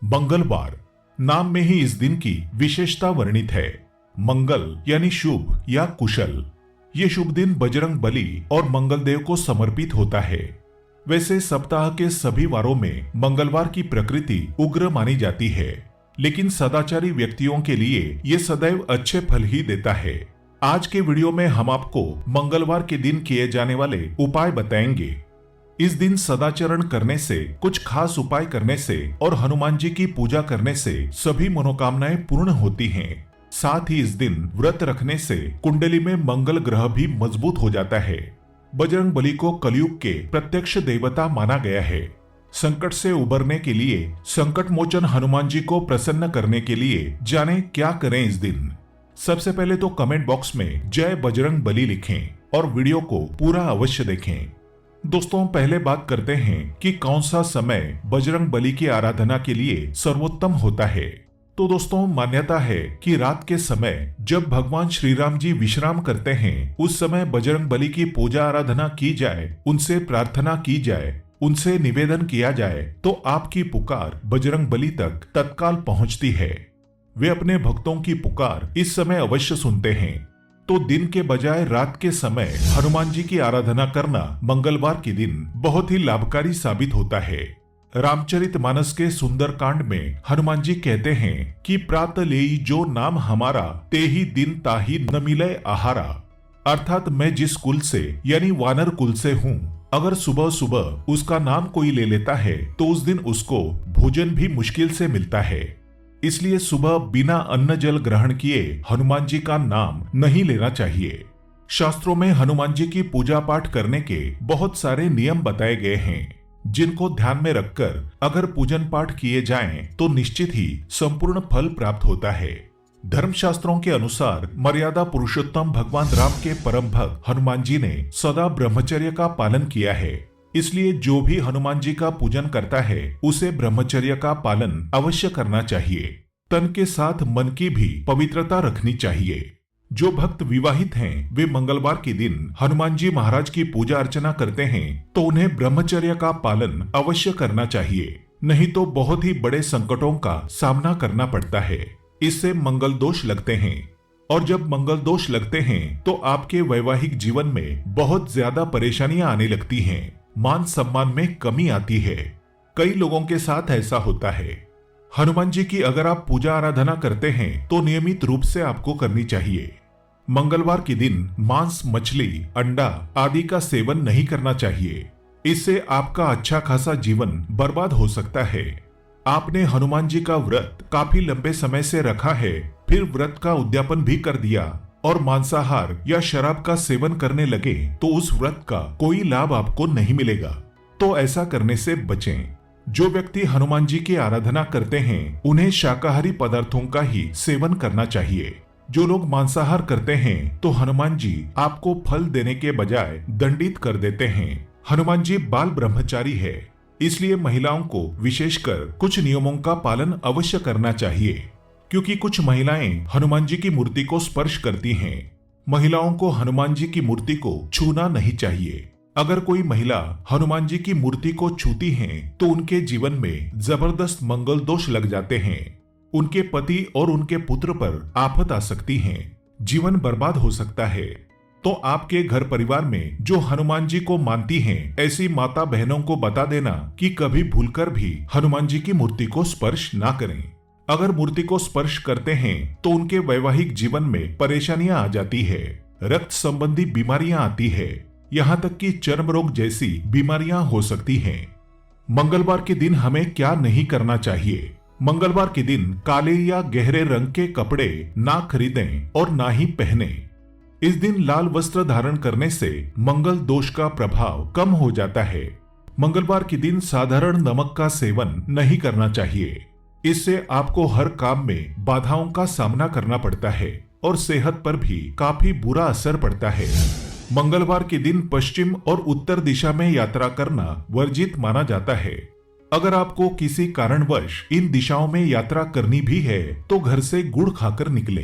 मंगलवार नाम में ही इस दिन की विशेषता वर्णित है। मंगल यानी शुभ या कुशल। ये शुभ दिन बजरंग बली और मंगलदेव को समर्पित होता है। वैसे सप्ताह के सभी वारों में मंगलवार की प्रकृति उग्र मानी जाती है, लेकिन सदाचारी व्यक्तियों के लिए ये सदैव अच्छे फल ही देता है। आज के वीडियो में हम आपको मंगलवार के दिन किए जाने वाले उपाय बताएंगे। इस दिन सदाचरण करने से, कुछ खास उपाय करने से और हनुमान जी की पूजा करने से सभी मनोकामनाएं पूर्ण होती हैं। साथ ही इस दिन व्रत रखने से कुंडली में मंगल ग्रह भी मजबूत हो जाता है। बजरंग बली को कलयुग के प्रत्यक्ष देवता माना गया है। संकट से उबरने के लिए, संकट मोचन हनुमान जी को प्रसन्न करने के लिए जाने क्या करें इस दिन। सबसे पहले तो कमेंट बॉक्स में जय बजरंग बली लिखें और वीडियो को पूरा अवश्य देखें। दोस्तों, पहले बात करते हैं कि कौन सा समय बजरंग बली की आराधना के लिए सर्वोत्तम होता है। तो दोस्तों, मान्यता है कि रात के समय जब भगवान श्री राम जी विश्राम करते हैं, उस समय बजरंग बली की पूजा आराधना की जाए, उनसे प्रार्थना की जाए, उनसे निवेदन किया जाए तो आपकी पुकार बजरंग बली तक तत्काल पहुंचती है। वे अपने भक्तों की पुकार इस समय अवश्य सुनते हैं। तो दिन के बजाय रात के समय हनुमान जी की आराधना करना मंगलवार के दिन बहुत ही लाभकारी साबित होता है। रामचरितमानस के सुंदर कांड में हनुमान जी कहते हैं कि प्रात लेई जो नाम हमारा, ते ही दिन ताही न मिले आहारा। अर्थात मैं जिस कुल से यानी वानर कुल से हूँ, अगर सुबह सुबह उसका नाम कोई ले लेता है तो उस दिन उसको भोजन भी मुश्किल से मिलता है। इसलिए सुबह बिना अन्न जल ग्रहण किए हनुमान जी का नाम नहीं लेना चाहिए। शास्त्रों में हनुमान जी की पूजा पाठ करने के बहुत सारे नियम बताए गए हैं, जिनको ध्यान में रखकर अगर पूजन पाठ किए जाएं तो निश्चित ही संपूर्ण फल प्राप्त होता है। धर्मशास्त्रों के अनुसार मर्यादा पुरुषोत्तम भगवान राम के परम भक्त हनुमान जी ने सदा ब्रह्मचर्य का पालन किया है। इसलिए जो भी हनुमान जी का पूजन करता है उसे ब्रह्मचर्य का पालन अवश्य करना चाहिए। तन के साथ मन की भी पवित्रता रखनी चाहिए। जो भक्त विवाहित हैं, वे मंगलवार के दिन हनुमान जी महाराज की पूजा अर्चना करते हैं तो उन्हें ब्रह्मचर्य का पालन अवश्य करना चाहिए, नहीं तो बहुत ही बड़े संकटों का सामना करना पड़ता है। इससे मंगल दोष लगते हैं, और जब मंगल दोष लगते हैं तो आपके वैवाहिक जीवन में बहुत ज्यादा परेशानियां आने लगती हैं। मान सम्मान में कमी आती है। कई लोगों के साथ ऐसा होता है। हनुमान जी की अगर आप पूजा आराधना करते हैं तो नियमित रूप से आपको करनी चाहिए। मंगलवार के दिन मांस, मछली, अंडा आदि का सेवन नहीं करना चाहिए। इससे आपका अच्छा खासा जीवन बर्बाद हो सकता है। आपने हनुमान जी का व्रत काफी लंबे समय से रखा है, फिर व्रत का उद्यापन भी कर दिया और मांसाहार या शराब का सेवन करने लगे तो उस व्रत का कोई लाभ आपको नहीं मिलेगा। तो ऐसा करने से बचें। जो व्यक्ति हनुमान जी की आराधना करते हैं उन्हें शाकाहारी पदार्थों का ही सेवन करना चाहिए। जो लोग मांसाहार करते हैं तो हनुमान जी आपको फल देने के बजाय दंडित कर देते हैं। हनुमान जी बाल ब्रह्मचारी है, इसलिए महिलाओं को विशेषकर कुछ नियमों का पालन अवश्य करना चाहिए, क्योंकि कुछ महिलाएं हनुमान जी की मूर्ति को स्पर्श करती हैं। महिलाओं को हनुमान जी की मूर्ति को छूना नहीं चाहिए। अगर कोई महिला हनुमान जी की मूर्ति को छूती हैं तो उनके जीवन में जबरदस्त मंगल दोष लग जाते हैं। उनके पति और उनके पुत्र पर आफत आ सकती है, जीवन बर्बाद हो सकता है। तो आपके घर परिवार में जो हनुमान जी को मानती हैं, ऐसी माता बहनों को बता देना कि कभी भूलकर भी हनुमान जी की मूर्ति को स्पर्श ना करें। अगर मूर्ति को स्पर्श करते हैं तो उनके वैवाहिक जीवन में परेशानियां आ जाती है, रक्त संबंधी बीमारियां आती है, यहाँ तक कि चर्म रोग जैसी बीमारियां हो सकती हैं। मंगलवार के दिन हमें क्या नहीं करना चाहिए। मंगलवार के दिन काले या गहरे रंग के कपड़े ना खरीदें और ना ही पहने। इस दिन लाल वस्त्र धारण करने से मंगल दोष का प्रभाव कम हो जाता है। मंगलवार के दिन साधारण नमक का सेवन नहीं करना चाहिए। इससे आपको हर काम में बाधाओं का सामना करना पड़ता है और सेहत पर भी काफी बुरा असर पड़ता है। मंगलवार के दिन पश्चिम और उत्तर दिशा में यात्रा करना वर्जित माना जाता है। अगर आपको किसी कारणवश इन दिशाओं में यात्रा करनी भी है तो घर से गुड़ खाकर निकले।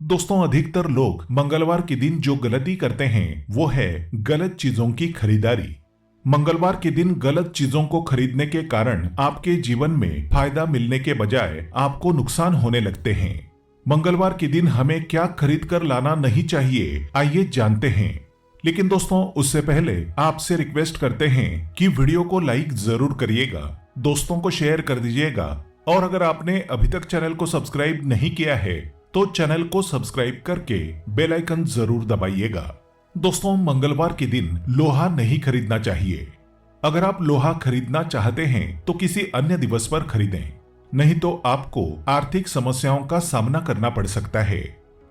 दोस्तों, अधिकतर लोग मंगलवार के दिन जो गलती करते हैं वो है गलत चीजों की खरीदारी। मंगलवार के दिन गलत चीजों को खरीदने के कारण आपके जीवन में फायदा मिलने के बजाय आपको नुकसान होने लगते हैं। मंगलवार के दिन हमें क्या खरीद कर लाना नहीं चाहिए, आइए जानते हैं। लेकिन दोस्तों, उससे पहले आपसे रिक्वेस्ट करते हैं कि वीडियो को लाइक जरूर करिएगा, दोस्तों को शेयर कर दीजिएगा और अगर आपने अभी तक चैनल को सब्सक्राइब नहीं किया है तो चैनल को सब्सक्राइब करके बेल आइकन जरूर दबाइएगा। दोस्तों, मंगलवार के दिन लोहा नहीं खरीदना चाहिए। अगर आप लोहा खरीदना चाहते हैं तो किसी अन्य दिवस पर खरीदें, नहीं तो आपको आर्थिक समस्याओं का सामना करना पड़ सकता है,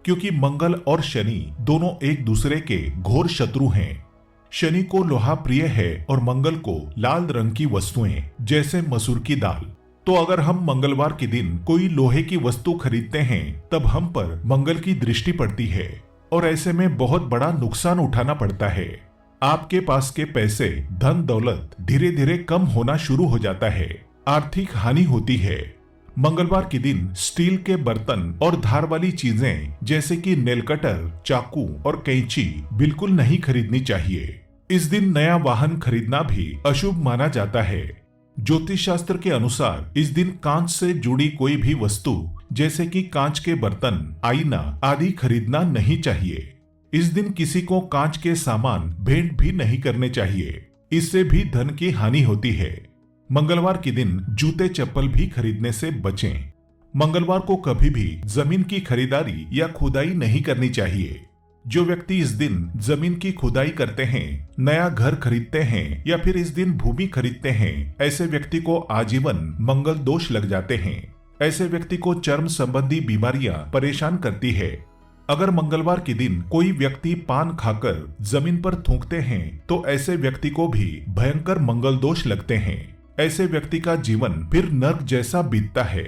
क्योंकि मंगल और शनि दोनों एक दूसरे के घोर शत्रु हैं। शनि को लोहा प्रिय है और मंगल को लाल रंग की वस्तुएं जैसे मसूर की दाल। तो अगर हम मंगलवार के दिन कोई लोहे की वस्तु खरीदते हैं तब हम पर मंगल की दृष्टि पड़ती है और ऐसे में बहुत बड़ा नुकसान उठाना पड़ता है। आपके पास के पैसे, धन दौलत धीरे धीरे कम होना शुरू हो जाता है, आर्थिक हानि होती है। मंगलवार के दिन स्टील के बर्तन और धार वाली चीजें जैसे कि नेल कटर, चाकू और कैंची बिल्कुल नहीं खरीदनी चाहिए। इस दिन नया वाहन खरीदना भी अशुभ माना जाता है। ज्योतिष शास्त्र के अनुसार इस दिन कांच से जुड़ी कोई भी वस्तु जैसे कि कांच के बर्तन, आईना आदि खरीदना नहीं चाहिए। इस दिन किसी को कांच के सामान भेंट भी नहीं करने चाहिए, इससे भी धन की हानि होती है। मंगलवार के दिन जूते चप्पल भी खरीदने से बचें। मंगलवार को कभी भी जमीन की खरीदारी या खुदाई नहीं करनी चाहिए। जो व्यक्ति इस दिन जमीन की खुदाई करते हैं, नया घर खरीदते हैं या फिर इस दिन भूमि खरीदते हैं, ऐसे व्यक्ति को आजीवन मंगल दोष लग जाते हैं। ऐसे व्यक्ति को चर्म संबंधी बीमारियां परेशान करती है। अगर मंगलवार के दिन कोई व्यक्ति पान खाकर जमीन पर थूकते हैं तो ऐसे व्यक्ति को भी भयंकर मंगल दोष लगते हैं। ऐसे व्यक्ति का जीवन फिर नर्क जैसा बीतता है।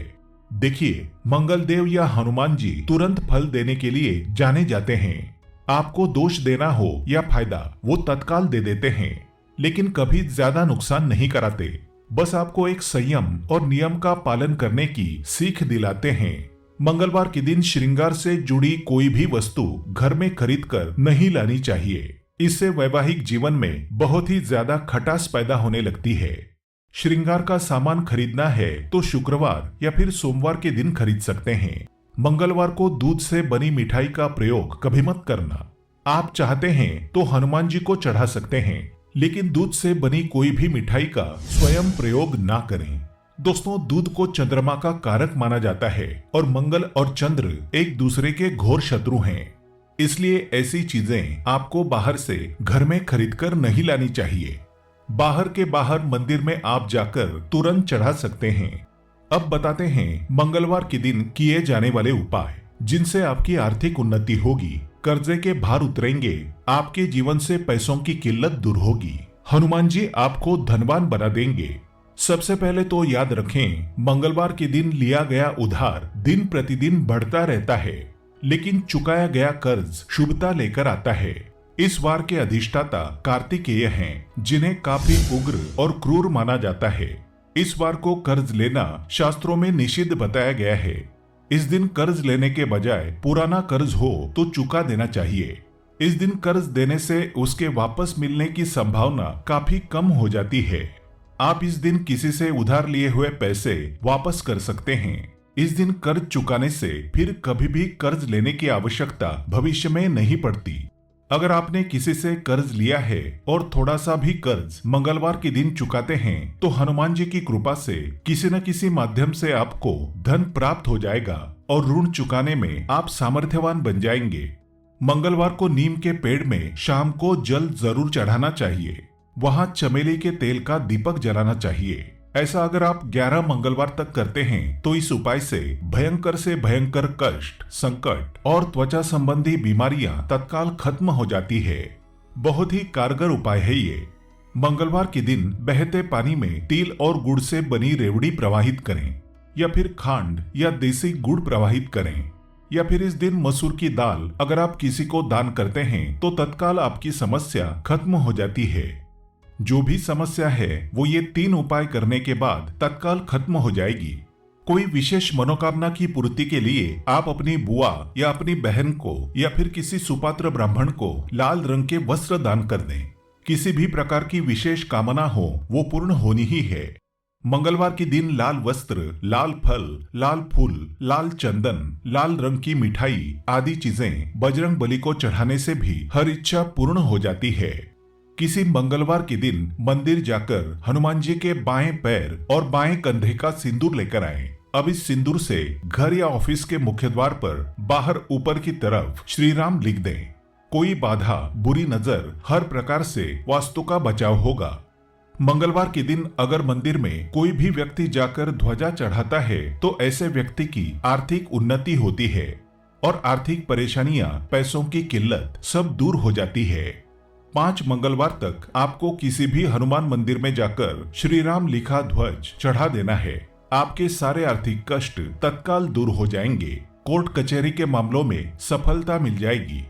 देखिए, मंगल देव या हनुमान जी तुरंत फल देने के लिए जाने जाते हैं। आपको दोष देना हो या फायदा वो तत्काल दे देते हैं, लेकिन कभी ज्यादा नुकसान नहीं कराते। बस आपको एक संयम और नियम का पालन करने की सीख दिलाते हैं। मंगलवार के दिन श्रृंगार से जुड़ी कोई भी वस्तु घर में खरीद कर नहीं लानी चाहिए। इससे वैवाहिक जीवन में बहुत ही ज्यादा खटास पैदा होने लगती है। श्रृंगार का सामान खरीदना है तो शुक्रवार या फिर सोमवार के दिन खरीद सकते हैं। मंगलवार को दूध से बनी मिठाई का प्रयोग कभी मत करना। आप चाहते हैं तो हनुमान जी को चढ़ा सकते हैं, लेकिन दूध से बनी कोई भी मिठाई का स्वयं प्रयोग ना करें। दोस्तों, दूध को चंद्रमा का कारक माना जाता है और मंगल और चंद्र एक दूसरे के घोर शत्रु हैं। इसलिए ऐसी चीजें आपको बाहर से घर में खरीदकर नहीं लानी चाहिए। बाहर के बाहर मंदिर में आप जाकर तुरंत चढ़ा सकते हैं। अब बताते हैं मंगलवार के दिन किए जाने वाले उपाय जिनसे आपकी आर्थिक उन्नति होगी, कर्जे के भार उतरेंगे, आपके जीवन से पैसों की किल्लत दूर होगी, हनुमान जी आपको धनवान बना देंगे। सबसे पहले तो याद रखें, मंगलवार के दिन लिया गया उधार दिन प्रतिदिन बढ़ता रहता है, लेकिन चुकाया गया कर्ज शुभता लेकर आता है। इस वार के अधिष्ठाता कार्तिकेय हैं, जिन्हें काफी उग्र और क्रूर माना जाता है। इस वार को कर्ज लेना शास्त्रों में निषिद्ध बताया गया है। इस दिन कर्ज लेने के बजाय पुराना कर्ज हो तो चुका देना चाहिए। इस दिन कर्ज देने से उसके वापस मिलने की संभावना काफी कम हो जाती है। आप इस दिन किसी से उधार लिए हुए पैसे वापस कर सकते हैं। इस दिन कर्ज चुकाने से फिर कभी भी कर्ज लेने की आवश्यकता भविष्य में नहीं पड़ती। अगर आपने किसी से कर्ज लिया है और थोड़ा सा भी कर्ज मंगलवार के दिन चुकाते हैं तो हनुमान जी की कृपा से किसी न किसी माध्यम से आपको धन प्राप्त हो जाएगा और ऋण चुकाने में आप सामर्थ्यवान बन जाएंगे। मंगलवार को नीम के पेड़ में शाम को जल जरूर चढ़ाना चाहिए। वहां चमेली के तेल का दीपक जलाना चाहिए। ऐसा अगर आप 11 मंगलवार तक करते हैं तो इस उपाय से भयंकर कष्ट, संकट और त्वचा संबंधी बीमारियां तत्काल खत्म हो जाती है। बहुत ही कारगर उपाय है ये। मंगलवार के दिन बहते पानी में तिल और गुड़ से बनी रेवड़ी प्रवाहित करें या फिर खांड या देसी गुड़ प्रवाहित करें, या फिर इस दिन मसूर की दाल अगर आप किसी को दान करते हैं तो तत्काल आपकी समस्या खत्म हो जाती है। जो भी समस्या है वो ये 3 उपाय करने के बाद तत्काल खत्म हो जाएगी। कोई विशेष मनोकामना की पूर्ति के लिए आप अपनी बुआ या अपनी बहन को या फिर किसी सुपात्र ब्राह्मण को लाल रंग के वस्त्र दान कर दें। किसी भी प्रकार की विशेष कामना हो वो पूर्ण होनी ही है। मंगलवार के दिन लाल वस्त्र, लाल फल, लाल फूल, लाल चंदन, लाल रंग की मिठाई आदि चीजें बजरंग बली को चढ़ाने से भी हर इच्छा पूर्ण हो जाती है। किसी मंगलवार के दिन मंदिर जाकर हनुमान जी के बाएं पैर और बाएं कंधे का सिंदूर लेकर आएं। अब इस सिंदूर से घर या ऑफिस के मुख्य द्वार पर बाहर ऊपर की तरफ श्री राम लिख दें। कोई बाधा, बुरी नजर, हर प्रकार से वास्तु का बचाव होगा। मंगलवार के दिन अगर मंदिर में कोई भी व्यक्ति जाकर ध्वजा चढ़ाता है तो ऐसे व्यक्ति की आर्थिक उन्नति होती है और आर्थिक परेशानियां, पैसों की किल्लत सब दूर हो जाती है। 5 मंगलवार तक आपको किसी भी हनुमान मंदिर में जाकर श्री राम लिखा ध्वज चढ़ा देना है। आपके सारे आर्थिक कष्ट तत्काल दूर हो जाएंगे। कोर्ट कचहरी के मामलों में सफलता मिल जाएगी।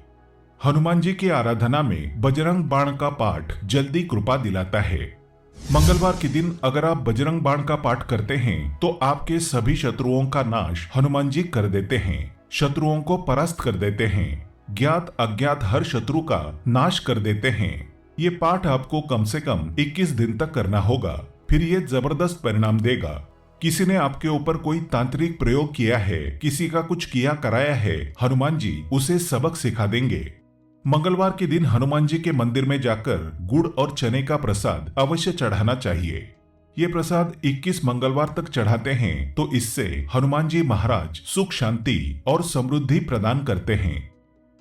हनुमान जी की आराधना में बजरंग बाण का पाठ जल्दी कृपा दिलाता है। मंगलवार के दिन अगर आप बजरंग बाण का पाठ करते हैं तो आपके सभी शत्रुओं का नाश हनुमान जी कर देते हैं, शत्रुओं को परास्त कर देते हैं, ज्ञात अज्ञात हर शत्रु का नाश कर देते हैं। ये पाठ आपको कम से कम 21 दिन तक करना होगा, फिर ये जबरदस्त परिणाम देगा। किसी ने आपके ऊपर कोई तांत्रिक प्रयोग किया है, किसी का कुछ किया कराया है, हनुमान जी उसे सबक सिखा देंगे। मंगलवार के दिन हनुमान जी के मंदिर में जाकर गुड़ और चने का प्रसाद अवश्य चढ़ाना चाहिए। ये प्रसाद 21 मंगलवार तक चढ़ाते हैं तो इससे हनुमान जी महाराज सुख, शांति और समृद्धि प्रदान करते हैं।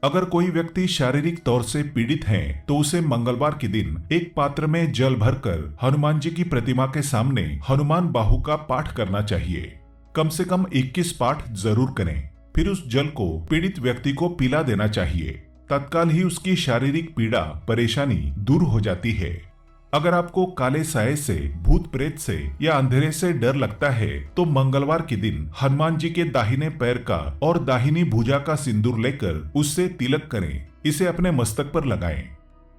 अगर कोई व्यक्ति शारीरिक तौर से पीड़ित है तो उसे मंगलवार के दिन एक पात्र में जल भरकर हनुमान जी की प्रतिमा के सामने हनुमान बाहु का पाठ करना चाहिए। कम से कम 21 पाठ जरूर करें, फिर उस जल को पीड़ित व्यक्ति को पिला देना चाहिए। तत्काल ही उसकी शारीरिक पीड़ा, परेशानी दूर हो जाती है। अगर आपको काले साये से, भूत प्रेत से या अंधेरे से डर लगता है तो मंगलवार के दिन हनुमान जी के दाहिने पैर का और दाहिनी भुजा का सिंदूर लेकर उससे तिलक करें, इसे अपने मस्तक पर लगाएं।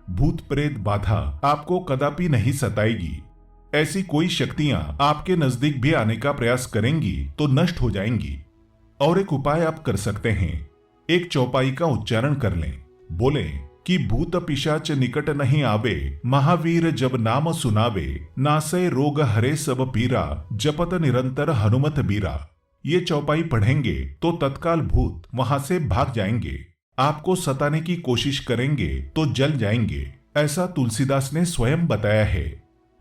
भूत प्रेत बाधा आपको कदापि नहीं सताएगी। ऐसी कोई शक्तियां आपके नजदीक भी आने का प्रयास करेंगी तो नष्ट हो जाएंगी। और एक उपाय आप कर सकते हैं, एक चौपाई का उच्चारण कर लें। बोले कि भूत पिशाच निकट नहीं आवे, महावीर जब नाम सुनावे, नासै रोग हरे सब पीरा, जपत निरंतर हनुमत बीरा। ये चौपाई पढ़ेंगे तो तत्काल भूत वहां से भाग जाएंगे। आपको सताने की कोशिश करेंगे तो जल जाएंगे, ऐसा तुलसीदास ने स्वयं बताया है।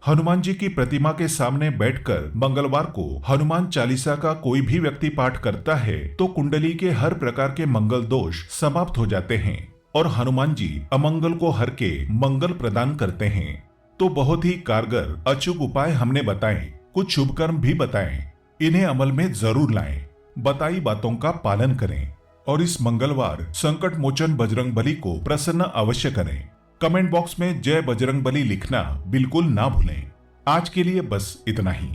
हनुमान जी की प्रतिमा के सामने बैठकर मंगलवार को हनुमान चालीसा का कोई भी व्यक्ति पाठ करता है तो कुंडली के हर प्रकार के मंगल दोष समाप्त हो जाते हैं और हनुमान जी अमंगल को हर के मंगल प्रदान करते हैं। तो बहुत ही कारगर अचूक उपाय हमने बताए, कुछ शुभ कर्म भी बताए, इन्हें अमल में जरूर लाएं, बताई बातों का पालन करें और इस मंगलवार संकट मोचन बजरंग बली को प्रसन्न अवश्य करें। कमेंट बॉक्स में जय बजरंग बली लिखना बिल्कुल ना भूलें। आज के लिए बस इतना ही।